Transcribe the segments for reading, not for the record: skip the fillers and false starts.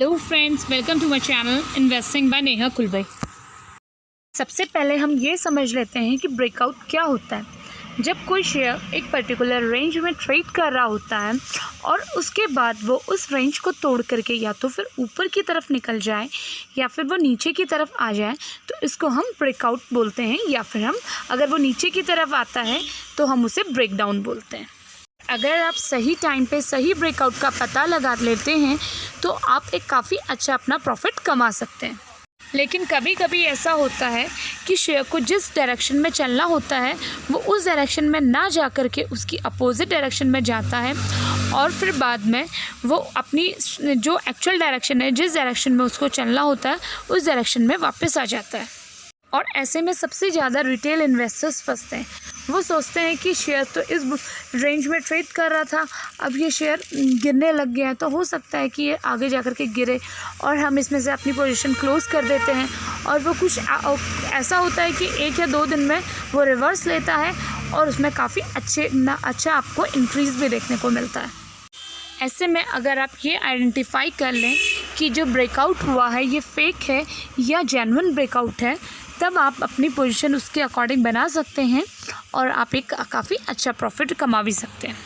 Hello friends, welcome to my channel investing by Neha Kulbai. सबसे पहले हम ये समझ लेते हैं कि ब्रेकआउट क्या होता है। जब कोई शेयर एक पर्टिकुलर रेंज में ट्रेड कर रहा होता है और उसके बाद वो उस रेंज को तोड़ करके या तो फिर ऊपर की तरफ निकल जाए या फिर वो नीचे की तरफ आ जाए, तो इसको हम ब्रेकआउट बोलते हैं। या फिर हम अगर वो नीचे की तरफ आता है तो हम उसे ब्रेकडाउन बोलते हैं। अगर आप सही टाइम पे सही ब्रेकआउट का पता लगा लेते हैं तो आप एक काफ़ी अच्छा अपना प्रॉफिट कमा सकते हैं। लेकिन कभी कभी ऐसा होता है कि शेयर को जिस डायरेक्शन में चलना होता है वो उस डायरेक्शन में ना जा कर के उसकी अपोजिट डायरेक्शन में जाता है और फिर बाद में वो अपनी जो एक्चुअल डायरेक्शन है, जिस डायरेक्शन में उसको चलना होता है, उस डायरेक्शन में वापस आ जाता है। और ऐसे में सबसे ज़्यादा रिटेल इन्वेस्टर्स फंसते हैं। वो सोचते हैं कि शेयर तो इस रेंज में ट्रेड कर रहा था, अब ये शेयर गिरने लग गया है तो हो सकता है कि ये आगे जा कर के गिरे और हम इसमें से अपनी पोजीशन क्लोज़ कर देते हैं। और वो कुछ ऐसा होता है कि 1 या 2 दिन में वो रिवर्स लेता है और उसमें काफ़ी अच्छा आपको इंक्रीज़ भी देखने को मिलता है। ऐसे में अगर आप ये आइडेंटिफाई कर लें कि जो ब्रेकआउट हुआ है ये फेक है या जेन्युइन ब्रेकआउट है, तब आप अपनी पोजीशन उसके अकॉर्डिंग बना सकते हैं और आप एक काफ़ी अच्छा प्रॉफिट कमा भी सकते हैं।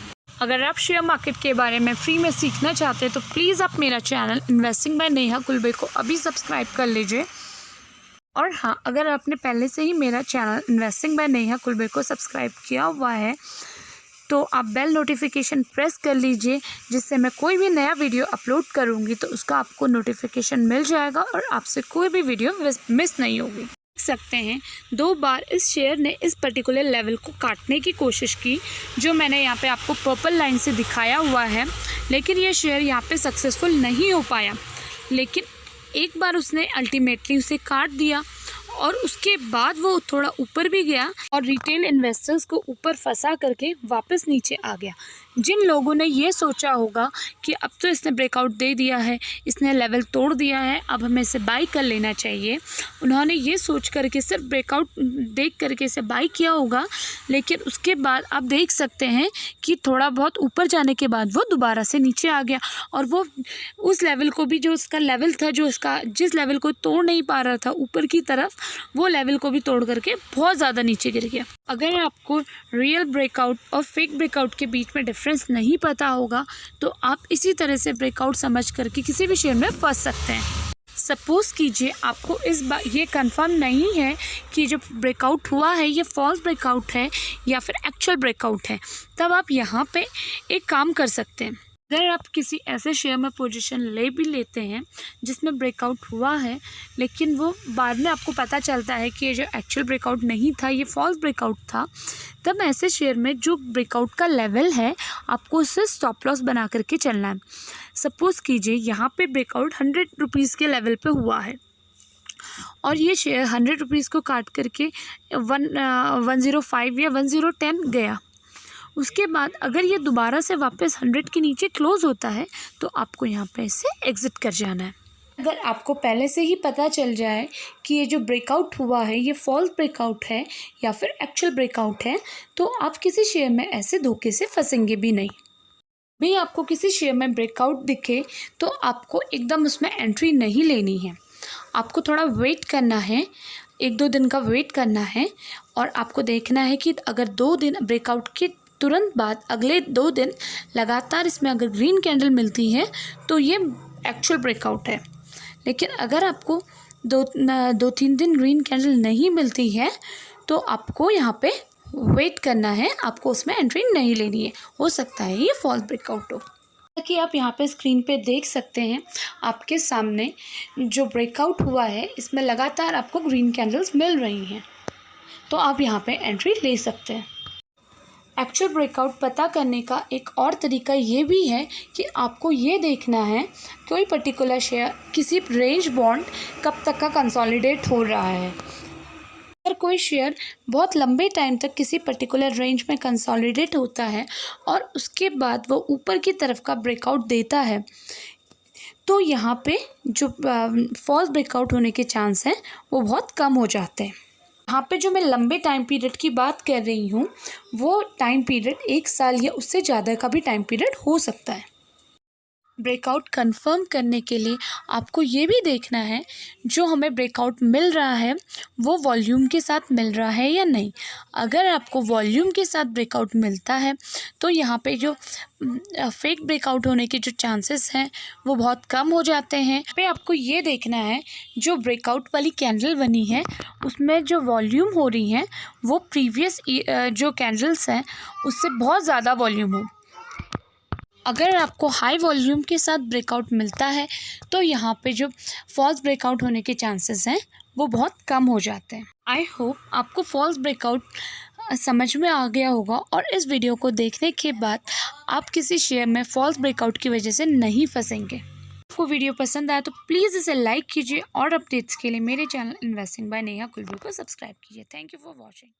अगर आप शेयर मार्केट के बारे में फ्री में सीखना चाहते हैं तो प्लीज़ आप मेरा चैनल इन्वेस्टिंग बाय नेहा कुलबाई को अभी सब्सक्राइब कर लीजिए। और हाँ, अगर आपने पहले से ही मेरा चैनल इन्वेस्टिंग बाय नेहा कुलबाई को सब्सक्राइब किया हुआ है तो आप बेल नोटिफिकेशन प्रेस कर लीजिए, जिससे मैं कोई भी नया वीडियो अपलोड करूँगी तो उसका आपको नोटिफिकेशन मिल जाएगा और आपसे कोई भी वीडियो मिस नहीं होगी। देख सकते हैं 2 बार इस शेयर ने इस पर्टिकुलर लेवल को काटने की कोशिश की, जो मैंने यहाँ पे आपको पर्पल लाइन से दिखाया हुआ है, लेकिन ये शेयर यहाँ पे सक्सेसफुल नहीं हो पाया। लेकिन एक बार उसने अल्टीमेटली उसे काट दिया और उसके बाद वो थोड़ा ऊपर भी गया और रिटेल इन्वेस्टर्स को ऊपर फंसा करके वापस नीचे आ गया। जिन लोगों ने ये सोचा होगा कि अब तो इसने ब्रेकआउट दे दिया है, इसने लेवल तोड़ दिया है, अब हमें इसे बाई कर लेना चाहिए, उन्होंने ये सोच करके सिर्फ ब्रेकआउट देख करके इसे बाई किया होगा। लेकिन उसके बाद आप देख सकते हैं कि थोड़ा बहुत ऊपर जाने के बाद वो दोबारा से नीचे आ गया और वो उस लेवल को भी, जो उसका लेवल था, जो इसका जिस लेवल को तोड़ नहीं पा रहा था ऊपर की तरफ, वो लेवल को भी तोड़ करके बहुत ज़्यादा नीचे गिर गया। अगर आपको रियल ब्रेकआउट और फेक ब्रेकआउट के बीच में डिफरेंस नहीं पता होगा तो आप इसी तरह से ब्रेकआउट समझ करके किसी भी शेयर में फंस सकते हैं। सपोज़ कीजिए आपको इस बार ये कंफर्म नहीं है कि जो ब्रेकआउट हुआ है ये फॉल्स ब्रेकआउट है या फिर एक्चुअल ब्रेकआउट है, तब आप यहाँ पे एक काम कर सकते हैं। अगर आप किसी ऐसे शेयर में पोजीशन ले भी लेते हैं जिसमें ब्रेकआउट हुआ है, लेकिन वो बाद में आपको पता चलता है कि ये जो एक्चुअल ब्रेकआउट नहीं था, ये फॉल्स ब्रेकआउट था, तब ऐसे शेयर में जो ब्रेकआउट का लेवल है आपको उससे स्टॉप लॉस बना करके चलना है। सपोज़ कीजिए यहाँ पे ब्रेकआउट 100 रुपीज़ के लेवल पे हुआ है और ये शेयर 100 रुपीज़ को काट करके 105 या 1010 गया। उसके बाद अगर ये दोबारा से वापस 100 के नीचे क्लोज़ होता है तो आपको यहाँ पे इसे एग्ज़िट कर जाना है। अगर आपको पहले से ही पता चल जाए कि ये जो ब्रेकआउट हुआ है ये फॉल्स ब्रेकआउट है या फिर एक्चुअल ब्रेकआउट है, तो आप किसी शेयर में ऐसे धोखे से फंसेंगे भी नहीं। भी आपको किसी शेयर में ब्रेकआउट दिखे तो आपको एकदम उसमें एंट्री नहीं लेनी है, आपको थोड़ा वेट करना है, 1-2 दिन का वेट करना है और आपको देखना है कि अगर 2 दिन ब्रेकआउट के तुरंत बाद अगले 2 दिन लगातार इसमें अगर ग्रीन कैंडल मिलती है तो ये एक्चुअल ब्रेकआउट है। लेकिन अगर आपको 2-3 दिन ग्रीन कैंडल नहीं मिलती है तो आपको यहाँ पे वेट करना है, आपको उसमें एंट्री नहीं लेनी है, हो सकता है ये फॉल्स ब्रेकआउट हो। कि आप यहाँ पे स्क्रीन पे देख सकते हैं आपके सामने जो ब्रेकआउट हुआ है इसमें लगातार आपको ग्रीन कैंडल्स मिल रही हैं, तो आप यहाँ पे एंट्री ले सकते हैं। एक्चुअल ब्रेकआउट पता करने का एक और तरीका ये भी है कि आपको ये देखना है कोई पर्टिकुलर शेयर किसी रेंज बॉन्ड कब तक का कंसोलिडेट हो रहा है। अगर कोई शेयर बहुत लंबे टाइम तक किसी पर्टिकुलर रेंज में कंसोलिडेट होता है और उसके बाद वो ऊपर की तरफ का ब्रेकआउट देता है तो यहाँ पे जो फॉल्स ब्रेकआउट होने के चांस हैं वो बहुत कम हो जाते हैं। यहाँ पे जो मैं लंबे टाइम पीरियड की बात कर रही हूँ वो टाइम पीरियड 1 साल या उससे ज़्यादा का भी टाइम पीरियड हो सकता है। ब्रेकआउट कंफर्म करने के लिए आपको ये भी देखना है जो हमें ब्रेकआउट मिल रहा है वो वॉल्यूम के साथ मिल रहा है या नहीं। अगर आपको वॉल्यूम के साथ ब्रेकआउट मिलता है तो यहाँ पे जो फेक ब्रेकआउट होने के जो चांसेस हैं वो बहुत कम हो जाते हैं। पे आपको ये देखना है जो ब्रेकआउट वाली कैंडल बनी है उसमें जो वॉल्यूम हो रही है वो प्रीवियस जो कैंडल्स हैं उससे बहुत ज़्यादा वॉल्यूम हो। अगर आपको हाई वॉल्यूम के साथ ब्रेकआउट मिलता है तो यहाँ पे जो फॉल्स ब्रेकआउट होने के चांसेस हैं वो बहुत कम हो जाते हैं। आई होप आपको फॉल्स ब्रेकआउट समझ में आ गया होगा और इस वीडियो को देखने के बाद आप किसी शेयर में फॉल्स ब्रेकआउट की वजह से नहीं फंसेंगे। आपको वीडियो पसंद आया तो प्लीज़ इसे लाइक कीजिए और अपडेट्स के लिए मेरे चैनल इन्वेस्टिंग बाय नेहा कुलबी को सब्सक्राइब कीजिए। Thank you for watching.